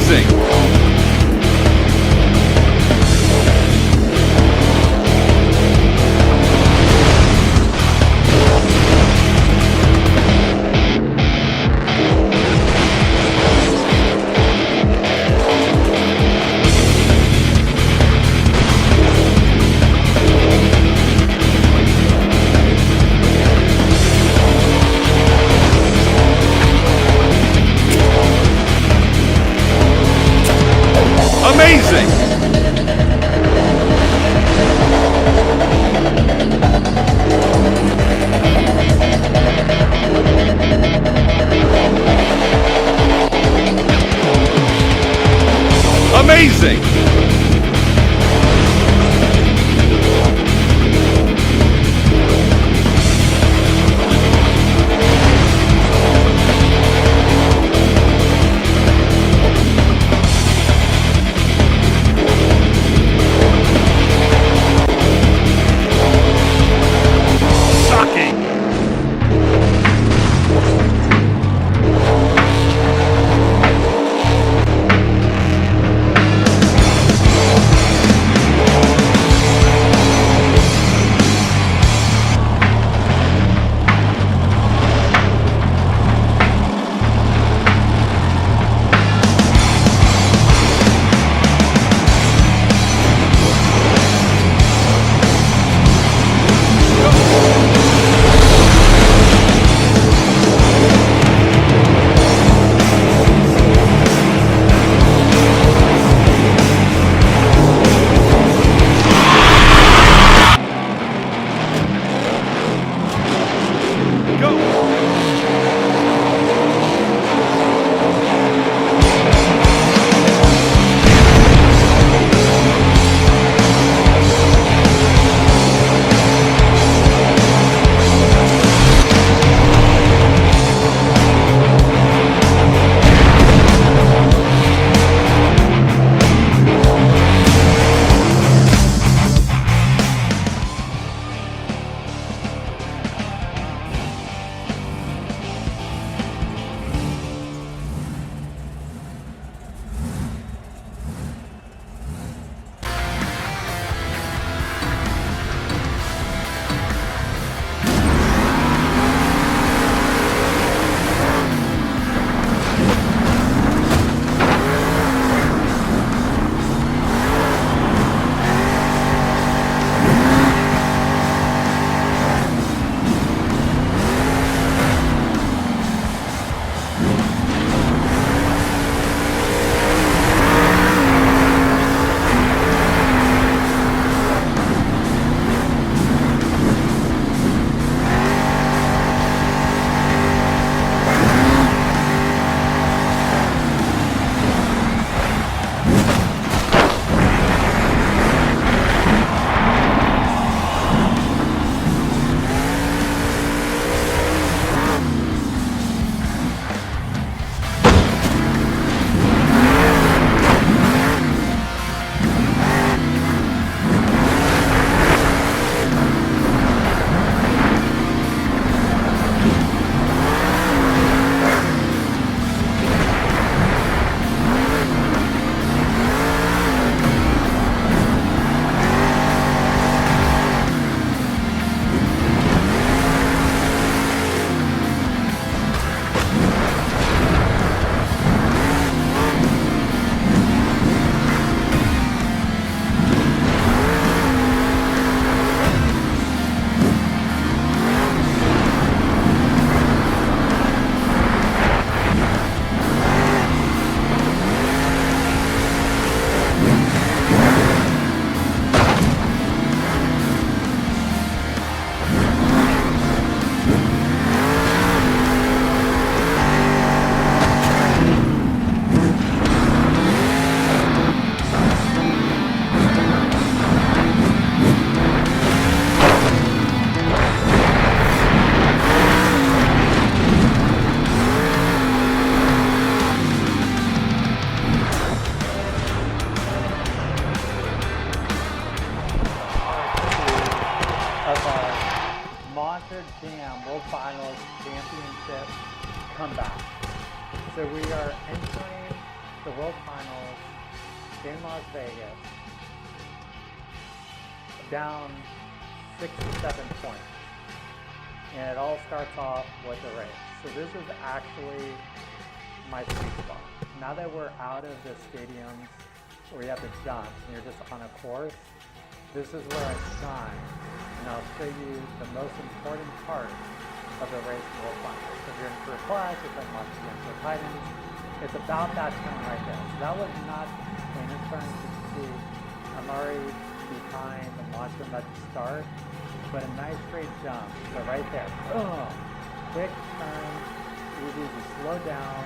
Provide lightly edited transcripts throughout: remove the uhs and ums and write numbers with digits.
Amazing! Amazing! Amazing! Jam World Finals Championship comeback. So we are entering the World Finals in Las Vegas, down 6 to 7 points. And it all starts off with a race. So this is actually my sweet spot. Now that we're out of the stadiums where you have to jump and you're just on a course, this is where I shine. And I'll show you the most important part of the race in World Finals. So if you're in Career Plus, it's like watching against the Titans. It's about that turn right there. So that was not cleanest turn. You can see I'm already behind the monster at the start, but a nice straight jump. So right there, boom, quick turn, easy to slow down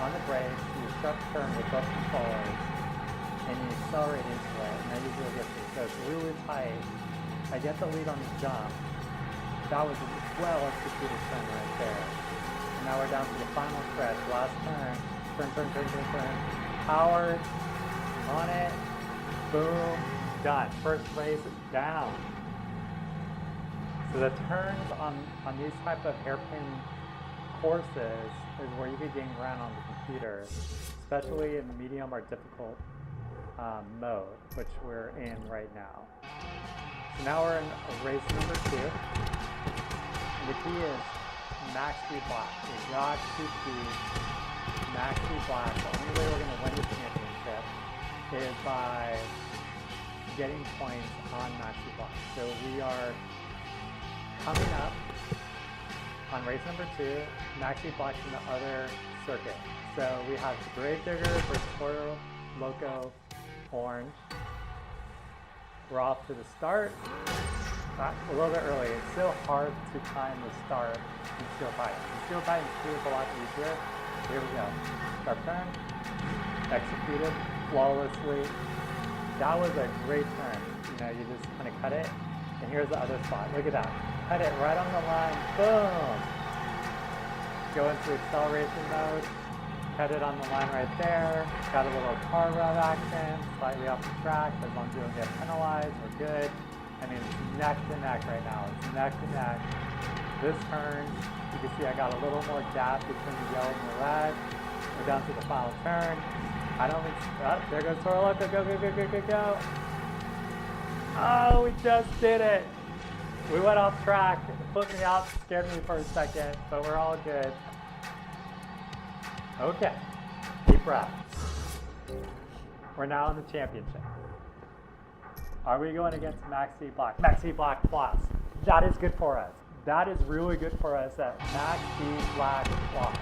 on the brakes, you sharp turn with both controllers, and you accelerate into it, and that usually gets me. So it's really tight. I get the lead on the jump. That was a well executed turn right there. And now we're down to the final stretch, last turn. Turn. Powered, on it, boom, done. First race down. So the turns on these type of hairpin courses is where you could gain ground on the computer, especially in medium or difficult mode, which we're in right now. So now we're in race number 2. And the key is max speed block. We got to be max speed block. The only way we're going to win the championship is by getting points on max speed block. So we are coming up on race number 2, max speed blocks in the other circuit. So we have the Gravedigger versus Toro, Loco, Orange. We're off to the start. A little bit early. It's still hard to time the start in Steel Titan. Steel Titan 2 is a lot easier. Here we go. Start turn. Executed flawlessly. That was a great turn. You know, you just kind of cut it. And here's the other spot. Look at that. Cut it right on the line. Boom. Go into acceleration mode. Cut it on the line right there. Got a little car rev action. Slightly off the track. As long as you don't get penalized, we're good. I mean, it's neck to neck right now. It's neck to neck. This turn, you can see I got a little more gap between the yellow and the red. We're down to the final turn. I don't think, oh, there goes Toro Loco, go. Oh, we just did it. We went off track. It flipped me out, scared me for a second, but we're all good. Okay, deep breath. We're now in the championship. Are we going against Max C Block? Max C Block Plus. That is good for us. That is really good for us at Max C Block Plus.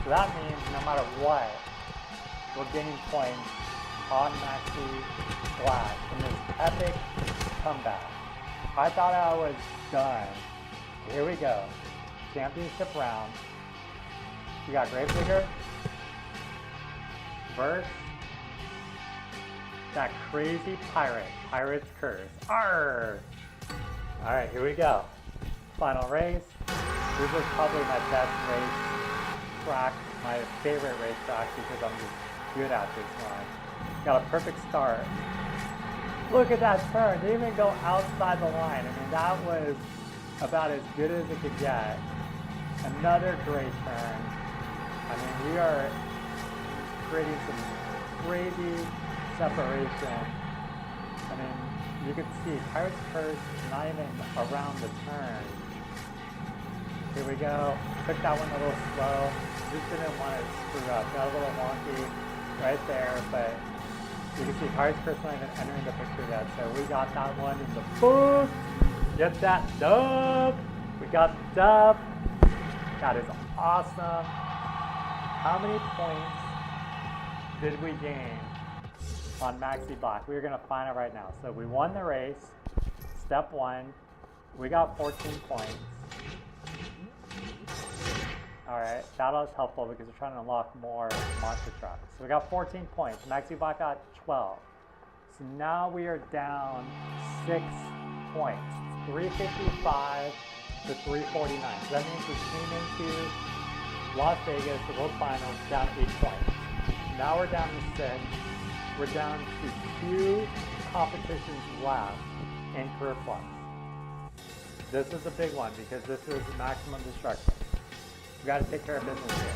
So that means no matter what, we're getting points on Max C Block in this epic comeback. I thought I was done. Here we go. Championship round. You got Gravedigger versus that crazy pirate. Pirate's Curse. Arrgh! Alright, here we go. Final race. This was probably my best race track, my favorite race track because I'm just good at this one. Got a perfect start. Look at that turn. Didn't even go outside the line. I mean, that was about as good as it could get. Another great turn. I mean, we are creating some crazy separation. I mean, you can see Pirate's Curse not even around the turn. Here we go. Took that one a little slow. Just didn't want to screw up. Got a little wonky right there, but you can see Pirate's Curse not even entering the picture yet. So we got that one in the booth. Get that dub. We got the dub. That is awesome. How many points did we gain on Maxi Block? We're going to find out right now. So we won the race. Step 1. We got 14 points. Alright, that was helpful because we're trying to unlock more monster trucks. So we got 14 points. Maxi Block got 12. So now we are down 6 points. It's 355 to 349. So that means we came into Las Vegas, the World Finals, down 8 points. Now we're down to 6. We're down to 2 competitions left in Career Plus. This is a big one because this is maximum destruction. We got to take care of business here.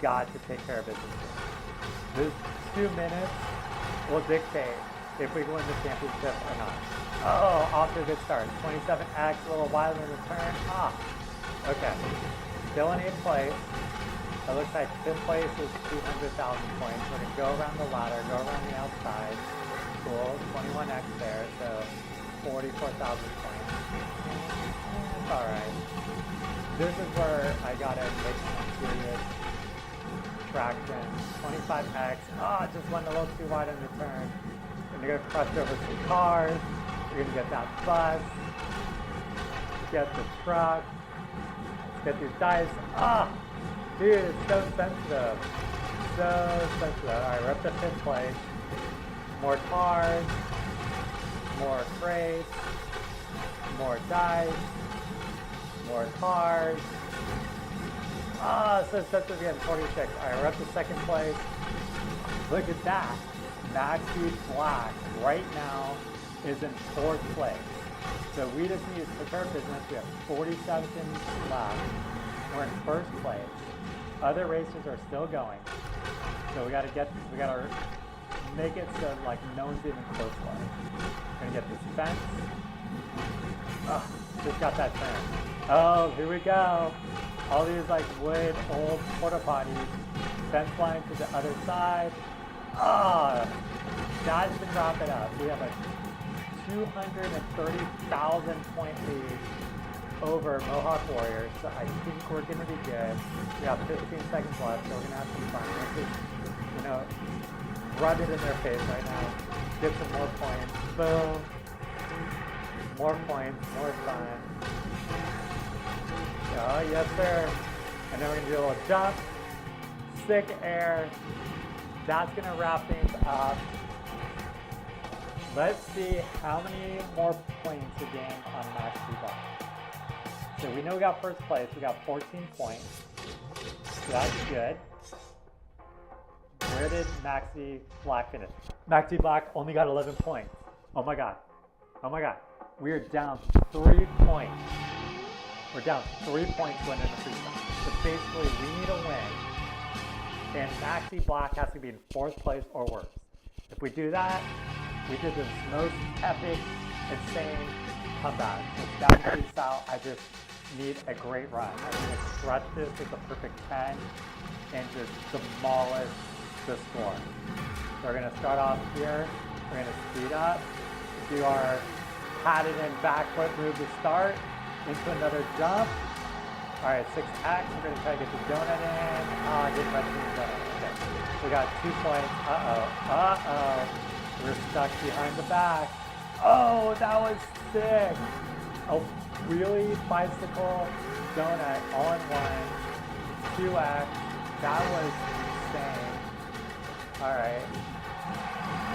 Got to take care of business here. This 2 minutes will dictate if we win the championship or not. Oh, off to a good start. 27X, a little wild in the turn. Ah, okay. Still in 8th place. It looks like 5th place is 200,000 points. We're going to go around the ladder, go around the outside. Cool, 21X there, so 44,000 points. It's alright. This is where I gotta make some serious traction. 25X. Oh, just went a little too wide in the turn. And you're gonna crush over some cars. You're gonna get that bus. Get the truck. Get these dice. Ah! Dude, it's so sensitive. So sensitive. Alright, we're up to 5th place. More cars. More crates. More dice. More cars. Ah, so sensitive again, 46. Alright, we're up to 2nd place. Look at that. Maxi Black right now is in 4th place. So we just need to take care of business. We have 40 seconds left. We're in 1st place. Other races are still going. So we gotta make it so like no one's even close left. We're gonna get this fence. Oh, just got that turn. Oh, here we go. All these like wood old porta potties. Fence line to the other side. Ah, that's to wrap it up. We have a 230,000 point lead over Mohawk Warriors. So I think we're gonna be good. We have 15 seconds left, so we're gonna have some fun. Let's just, rub it in their face right now. Get some more points. Boom. More points, more fun. Oh, yes, sir. And then we're going to do a little jump. Sick air. That's going to wrap things up. Let's see how many more points again on Maxi Black. So we know we got 1st place. We got 14 points. So that's good. Where did Maxi Black finish? Maxi Black only got 11 points. Oh my god. Oh my god. We are down 3 points. We're down 3 points winning the freestyle. So basically, we need a win. And Maxi Black has to be in 4th place or worse. If we do that, we did the most epic, insane comeback. With Jam Freestyle, I just need a great run. I need to crush this with a perfect 10 and just demolish the score. So we're going to start off here. We're going to speed up, do our padded in backflip move to start, into another jump. Alright, 6X, we're going to try to get the donut in. Ah, get ready for the donut. Okay, we got 2 points. Uh-oh. We're stuck behind the back. Oh, that was sick. A really bicycle donut all in one. 2X. That was insane. Alright.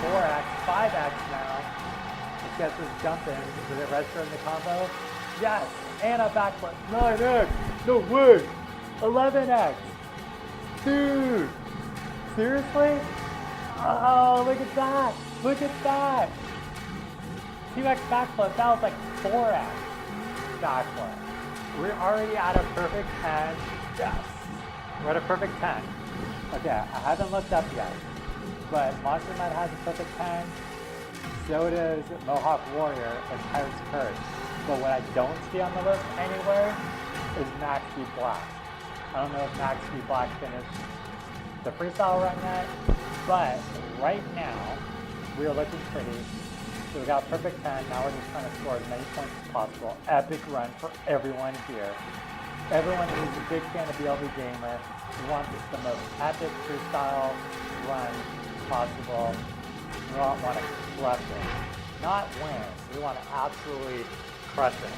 4X, 5X now. Let's get this jump in. Did it register in the combo? Yes! And a backflip. 9X! No way! 11X! Dude! Seriously? Oh, look at that! Look at that! 2X backflip, that was like 4X backflip. We're already at a perfect 10. Yes! We're at a perfect 10. Okay, I haven't looked up yet. But Monster Mutt has a perfect 10. So does Mohawk Warrior and Pirate's Curse. But what I don't see on the list anywhere is Maxi Black. I don't know if Maxi Black finished the freestyle run yet, but right now we are looking pretty. So we got perfect 10. Now we're just trying to score as many points as possible. Epic run for everyone here. Everyone who's a big fan of BLB Gamer, we want the most epic freestyle run possible. We don't want to crush it. Not win. We want to absolutely crush it.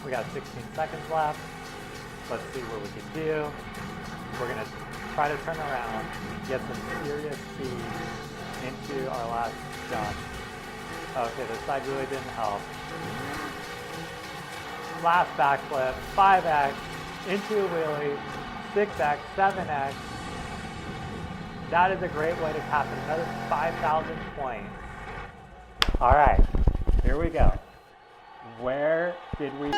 We got 16 seconds left. Let's see what we can do. We're going to try to turn around, get some serious speed into our last jump. Okay, this side really didn't help. Last backflip, 5X, into a wheelie, 6X, 7X. That is a great way to cap it. Another 5,000 points. All right, here we go. Where did we...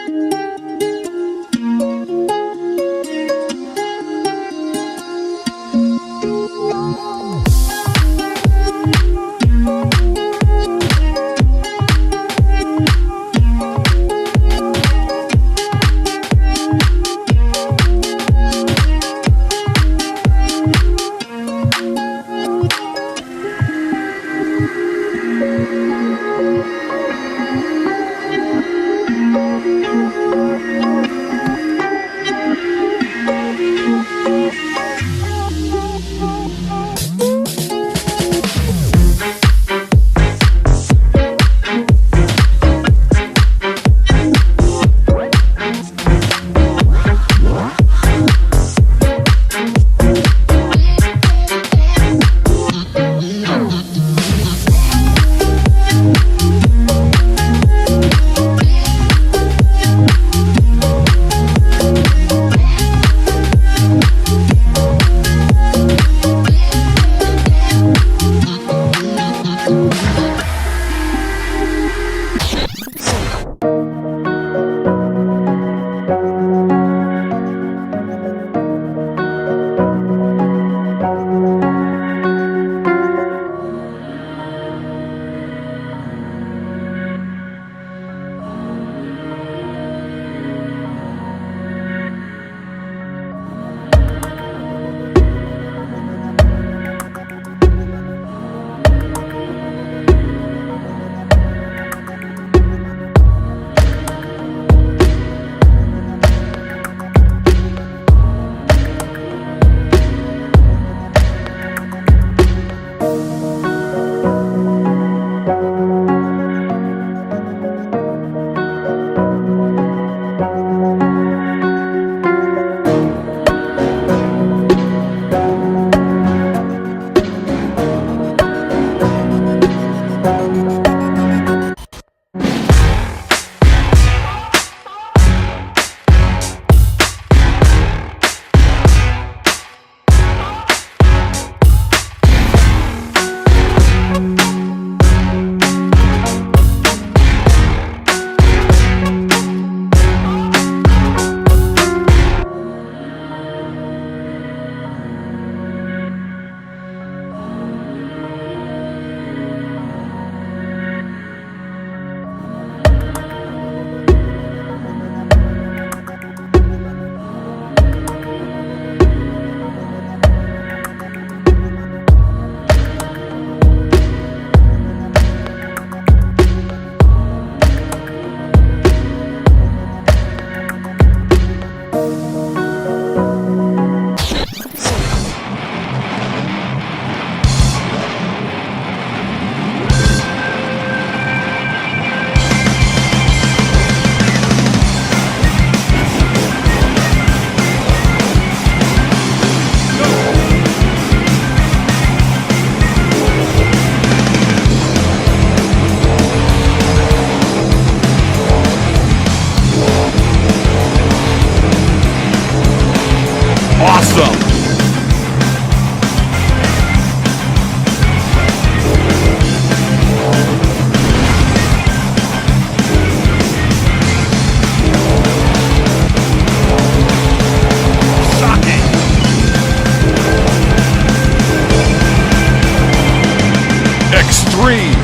3,